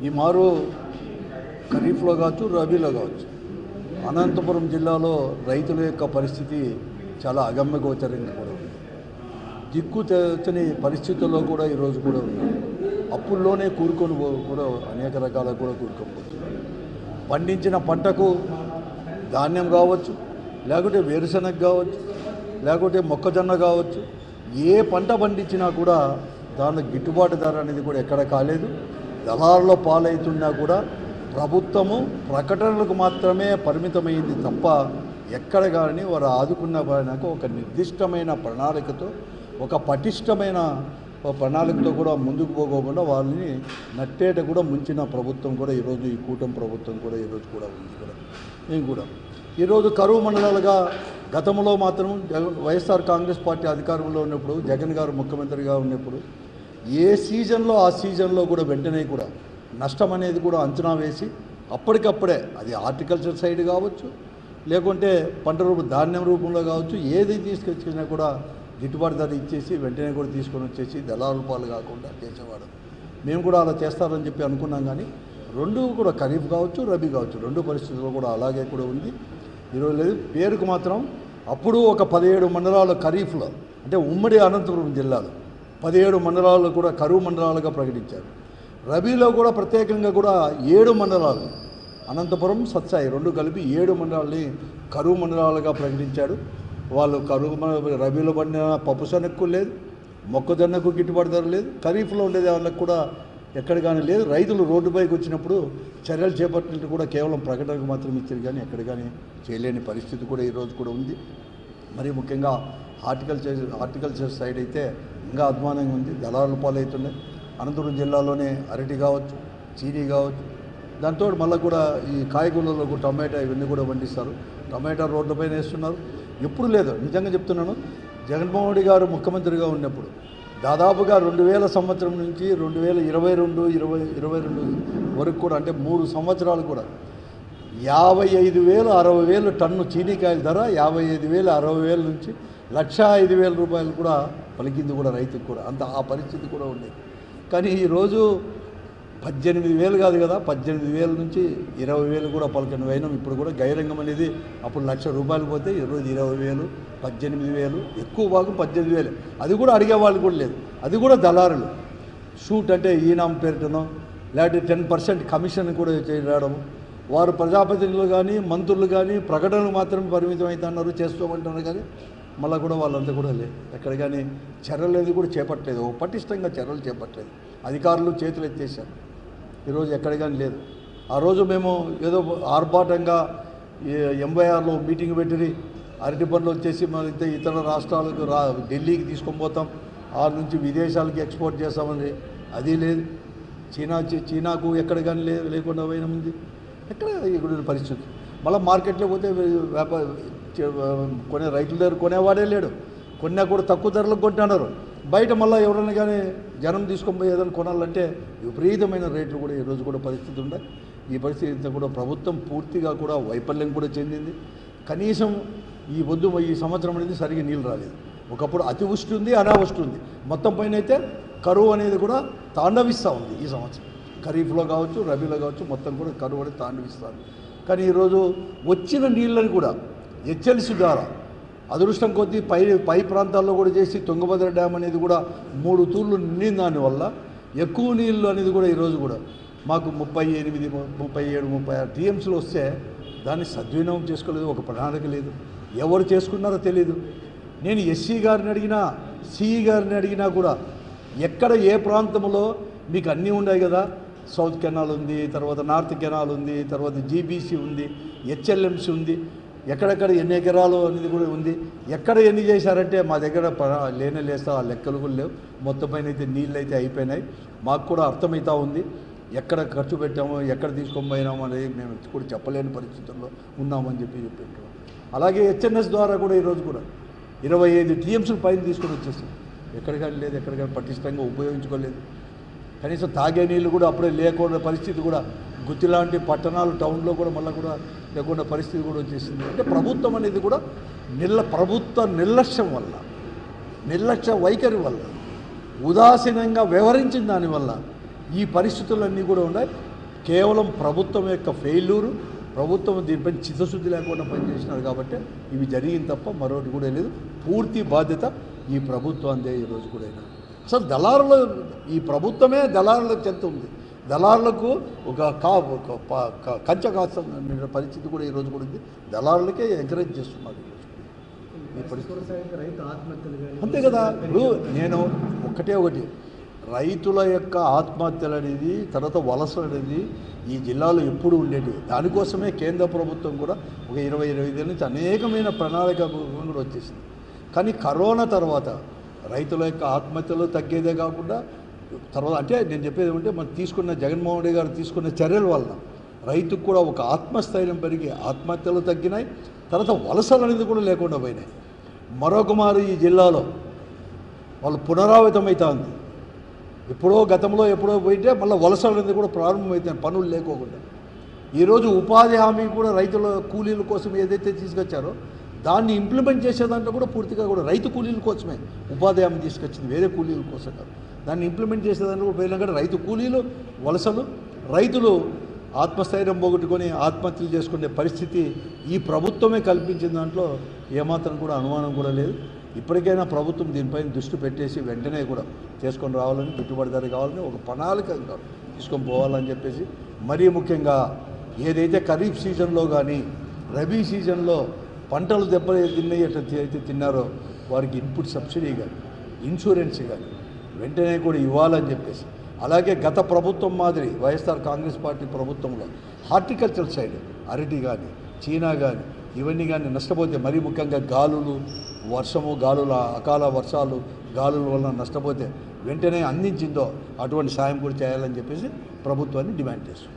ఈ మారు ఖరీఫ్లో కావచ్చు, రబీలో కావచ్చు, అనంతపురం జిల్లాలో రైతుల యొక్క పరిస్థితి చాలా అగమ్యగోచరంగా కూడా ఉంది. దిక్కు తెచ్చని పరిస్థితుల్లో కూడా ఈరోజు కూడా ఉంది. అప్పుల్లోనే కూరుకొని కూడా అనేక రకాల కూడా కూరుకోబోతున్నారు. పండించిన పంటకు ధాన్యం కావచ్చు, లేకుంటే వేరుశనగ కావచ్చు, లేకుంటే మొక్కజొన్న కావచ్చు, ఏ పంట పండించినా కూడా దానికి గిట్టుబాటు ధర అనేది కూడా ఎక్కడ కాలేదు. దళారుల పాలవుతున్నా కూడా ప్రభుత్వము ప్రకటనలకు మాత్రమే పరిమితమైంది తప్ప ఎక్కడ కానీ వారు ఆదుకున్న పైనకు ఒక నిర్దిష్టమైన ప్రణాళికతో, ఒక పటిష్టమైన ప్రణాళికతో కూడా ముందుకు పోకోకుండా వాళ్ళని నట్టేట కూడా ముంచిన ప్రభుత్వం కూడా ఈరోజు ఈ కూటమి ప్రభుత్వం కూడా ఈరోజు కూడా ఉంది. కూడా మేము కూడా ఈరోజు కరువు మండలాలుగా గతంలో మాత్రం వైఎస్ఆర్ కాంగ్రెస్ పార్టీ అధికారంలో ఉన్నప్పుడు, జగన్ గారు ముఖ్యమంత్రిగా ఉన్నప్పుడు ఏ సీజన్లో ఆ సీజన్లో కూడా వెంటనే కూడా నష్టం అనేది కూడా అంచనా వేసి అప్పటికప్పుడే అది హార్టికల్చర్ సైడ్ కావచ్చు, లేకుంటే పంట ధాన్యం రూపంలో కావచ్చు, ఏది తీసుకొచ్చినా కూడా గిట్టుబాటు ధర ఇచ్చేసి వెంటనే కూడా తీసుకొని వచ్చేసి దళారుల పాలు కాకుండా చేసేవాడు. మేము కూడా అలా చేస్తారని చెప్పి అనుకున్నాం. కానీ రెండు కూడా ఖరీఫ్ కావచ్చు, రబీ కావచ్చు, రెండు పరిస్థితుల్లో కూడా అలాగే కూడా ఉంది. ఈరోజు లేదు. పేరుకు మాత్రం అప్పుడు ఒక 17 మండలాలు ఖరీఫ్లో, అంటే ఉమ్మడి అనంతపురం జిల్లాలో 17 మండలాలు కూడా కరువు మండలాలుగా ప్రకటించారు. రబీలో కూడా ప్రత్యేకంగా కూడా 7 మండలాలు, అనంతపురం, సత్సాయి రెండు కలిపి 7 మండలాలని కరువు మండలాలుగా ప్రకటించాడు. వాళ్ళు కరువు రబీలో పడిన పప్పు శనగకు లేదు, మొక్కజొన్నకు గిట్టుబాటు ధర లేదు, ఖరీఫ్లో ఉండేది వాళ్ళకు కూడా ఎక్కడ కానీ లేదు. రైతులు రోడ్డుపైకి వచ్చినప్పుడు చర్యలు చేపట్టినట్టు కూడా కేవలం ప్రకటనకు మాత్రం ఇచ్చారు, కానీ ఎక్కడ కానీ చేయలేని పరిస్థితి కూడా ఈరోజు కూడా ఉంది. మరి ముఖ్యంగా హార్టికల్చర్ సైడ్ అయితే ఇంకా అధ్వానంగా ఉంది. దళారుల పాలవుతున్నాయి. అనంతపురం జిల్లాలోనే అరటి కావచ్చు, చీనీ కావచ్చు, దాంతో మళ్ళీ కూడా ఈ కాయగూరలకు టమాటా ఇవన్నీ కూడా పండిస్తారు. టమాటా రోడ్లపైన వేస్తున్నారు. ఎప్పుడు లేదు, నిజంగా చెప్తున్నాను. జగన్మోహన్ రెడ్డి గారు ముఖ్యమంత్రిగా ఉన్నప్పుడు దాదాపుగా 2000 సంవత్సరం నుంచి 2022 వరకు కూడా, అంటే 3 సంవత్సరాలు కూడా 55,000 60,000 టన్ను చీనీకాయల ధర 55,000 60,000 నుంచి 1,05,000 రూపాయలు కూడా పలికింది కూడా రైతుకు కూడా. అంత ఆ పరిస్థితి కూడా ఉండేది. కానీ ఈరోజు 18,000 కాదు కదా, 18,000 నుంచి 20,000 కూడా పలికిన వైనం. ఇప్పుడు కూడా గైరంగం అనేది అప్పుడు 1,00,000 రూపాయలు పోతే ఈరోజు 20,000 18,000, ఎక్కువ భాగం 18,000. అది కూడా అడిగేవాళ్ళు కూడా లేదు. అది కూడా దళారులు షూట్ అంటే ఈనాం పేరుటనో లేకపోతే 10% కమిషన్ కూడా చేయడం. వారు ప్రజాప్రతినిధులు కానీ మంత్రులు కానీ ప్రకటనలు మాత్రమే పరిమితం అవుతున్నారు, చేస్తామంటున్నారు. కానీ మళ్ళీ కూడా వాళ్ళంతా కూడా లేదు. ఎక్కడ కానీ చర్యలు అనేది కూడా చేపట్టలేదు, పటిష్టంగా చర్యలు చేపట్టలేదు. అధికారులు చేతులు ఎత్తేసారు. ఈరోజు ఎక్కడ కానీ లేదు. ఆ రోజు మేము ఏదో ఆర్భాటంగా 86లో మీటింగ్ పెట్టి అరటి పండ్లు వచ్చేసి మన ఇతర రాష్ట్రాలకు ఢిల్లీకి తీసుకొని పోతాం, ఆ నుంచి విదేశాలకి ఎక్స్పోర్ట్ చేస్తామని అది లేదు. చీనాకు ఎక్కడ కానీ లేకుండా పోయిన ఉంది. ఎక్కడ ఇక్కడ పరిస్థితి. మళ్ళీ మార్కెట్లో పోతే కొనే రైతుల దగ్గర కొనేవాడే లేడు. కొన్నా కూడా తక్కువ ధరలకు కొంటున్నారు. బయట మళ్ళీ ఎవరైనా కానీ జనం తీసుకొని పోయి ఏదైనా కొనాలంటే విపరీతమైన రేట్లు కూడా ఈరోజు కూడా పరిస్థితి ఉన్నాయి. ఈ పరిస్థితి కూడా ప్రభుత్వం పూర్తిగా కూడా వైఫల్యం కూడా చెందింది. కనీసం ఈ సంవత్సరం అనేది సరిగ్గా నీళ్ళు రాలేదు. ఒకప్పుడు అతివృష్టి ఉంది, అనావృష్టి ఉంది. మొత్తం పైన అయితే కరువు అనేది కూడా తాండవిస్తూ ఉంది. ఈ సంవత్సరం ఖరీఫ్లో కావచ్చు, రబీలో కావచ్చు, మొత్తం కూడా కరువు అనేది తాండవిస్తారు. కానీ ఈరోజు వచ్చిన నీళ్ళని కూడా హెచ్ఎల్సి ద్వారా అదృష్టం కొద్దీ పై ప్రాంతాల్లో కూడా చేసి తుంగభద్ర డ్యామ్ అనేది కూడా 3 తూర్లు నిండిన దానివల్ల ఎక్కువ నీళ్ళు అనేది కూడా ఈరోజు కూడా మాకు 38, 37, 36 టీఎంసీలు వస్తే దాన్ని సద్వినియోగం చేసుకోలేదు. ఒక ప్రణాళిక లేదు. ఎవరు చేసుకున్నారో తెలియదు. నేను ఎస్సీ గారిని అడిగినా, సిఈ గారిని అడిగినా కూడా ఎక్కడ ఏ ప్రాంతంలో మీకు అన్నీ ఉన్నాయి కదా, సౌత్ కెనాల్ ఉంది, తర్వాత నార్త్ కెనాల్ ఉంది, తర్వాత జీబీసీ ఉంది, హెచ్ఎల్ఎంసీ ఉంది, ఎక్కడెక్కడ ఎన్ని ఎకరాలు అనేది కూడా ఉంది. ఎక్కడ ఎన్ని చేశారంటే మా దగ్గర లేస్తా ఆ లెక్కలు కూడా లేవు. మొత్తం పైన అయితే నీళ్ళు అయితే అయిపోయినాయి. మాకు కూడా అర్థమవుతూ ఉంది ఎక్కడ ఖర్చు పెట్టామో, ఎక్కడ తీసుకొని పోయినామో అనేది మేము కూడా చెప్పలేని పరిస్థితుల్లో ఉన్నామని చెప్పారు. అలాగే హెచ్ఎన్ఎస్ ద్వారా కూడా ఈరోజు కూడా 25 టీఎంసీలు పైన తీసుకొని వచ్చేస్తాం. ఎక్కడ కానీ లేదు, ఎక్కడ కానీ పటిష్టంగా ఉపయోగించుకోలేదు. కనీసం తాగే నీళ్ళు కూడా అప్పుడే లేకుండా పరిస్థితి కూడా గుత్తి లాంటి పట్టణాలు టౌన్లో కూడా మళ్ళీ కూడా లేకుండా పరిస్థితి కూడా వచ్చేసింది. అంటే ప్రభుత్వం అనేది కూడా ప్రభుత్వ నిర్లక్ష్యం వల్ల, నిర్లక్ష్య వైఖరి వల్ల, ఉదాసీనంగా వ్యవహరించిన దానివల్ల ఈ పరిస్థితులన్నీ కూడా ఉన్నాయి. కేవలం ప్రభుత్వం యొక్క ఫెయిల్యూరు, ప్రభుత్వం దీనిపై చిత్తశుద్ధి లేకుండా పనిచేసినారు కాబట్టి ఇవి జరిగింది తప్ప మరొకటి కూడా లేదు. పూర్తి బాధ్యత ఈ ప్రభుత్వాందే ఈరోజు కూడా. అసలు దళారులు, ఈ ప్రభుత్వమే దళారులకు చెంత ఉంది. దళారులకు ఒక కంచె కాస్తున్న పరిస్థితి కూడా ఈరోజు కూడా ఉంది. దళారులకే ఎంకరేజ్ చేస్తున్నారు ఈ పరిస్థితి. అంతే కదా. ఇప్పుడు నేను ఒకటి రైతుల యొక్క ఆత్మహత్యలు అనేది, తర్వాత వలసలు అనేది ఈ జిల్లాలో ఎప్పుడు ఉండేవి. దానికోసమే కేంద్ర ప్రభుత్వం కూడా ఒక 20-25 ఏళ్ళ నుంచి అనేకమైన ప్రణాళిక కూడా వచ్చేసింది. కానీ కరోనా తర్వాత రైతుల యొక్క ఆత్మహత్యలు తగ్గేదే కాకుండా తర్వాత అంటే నేను చెప్పేది ఏమంటే మనం తీసుకున్న జగన్మోహన్ రెడ్డి గారు తీసుకున్న చర్యల వలన రైతుకు కూడా ఒక ఆత్మస్థైర్యం పెరిగి ఆత్మహత్యలు తగ్గినాయి. తర్వాత వలసలు అనేది కూడా లేకుండా పోయినాయి. మరొక మారు ఈ జిల్లాలో వాళ్ళు పునరావృతమవుతా ఉంది. గతంలో ఎప్పుడో పోయితే మళ్ళీ వలసలు అనేది కూడా ప్రారంభమవుతాయి పనులు లేకోకుండా. ఈరోజు ఉపాధి హామీ కూడా రైతుల కూలీల కోసం ఏదైతే తీసుకొచ్చారో దాన్ని ఇంప్లిమెంట్ చేసేదాంట్లో కూడా పూర్తిగా కూడా రైతు కూలీల కోసమే ఉపాధి హామీ తీసుకొచ్చింది, వేరే కూలీల కోసం కాదు. దాన్ని ఇంప్లిమెంట్ చేసేదాంట్లో కూడా పోయినా కానీ రైతు కూలీలు, వలసలు, రైతులు ఆత్మస్థైర్యం పోగొట్టుకొని ఆత్మహత్యలు చేసుకునే పరిస్థితి ఈ ప్రభుత్వమే కల్పించిన దాంట్లో ఏమాత్రం కూడా అనుమానం కూడా లేదు. ఇప్పటికైనా ప్రభుత్వం దీనిపైన దృష్టి పెట్టేసి వెంటనే కూడా చేసుకొని రావాలని, గిట్టుబాటు ధర కావాలని ఒక ప్రణాళిక తీసుకొని పోవాలని చెప్పేసి, మరీ ముఖ్యంగా ఏదైతే ఖరీఫ్ సీజన్లో కానీ రబీ సీజన్లో పంటలు దెబ్బతిన్నాయి అయితే తిన్నారో వారికి ఇన్పుట్ సబ్సిడీ కానీ ఇన్సూరెన్స్ కానీ వెంటనే కూడా ఇవ్వాలని చెప్పేసి, అలాగే గత ప్రభుత్వం మాదిరి వైఎస్ఆర్ కాంగ్రెస్ పార్టీ ప్రభుత్వంలో హార్టికల్చర్ సైడ్ అరటి కానీ చీనా కానీ ఇవన్నీ కానీ నష్టపోతే, మరీ ముఖ్యంగా గాలుల అకాల వర్షాలు గాలుల వలన నష్టపోతే వెంటనే అందించిందో అటువంటి సాయం కూడా చేయాలని చెప్పేసి ప్రభుత్వాన్ని డిమాండ్ చేస్తుంది.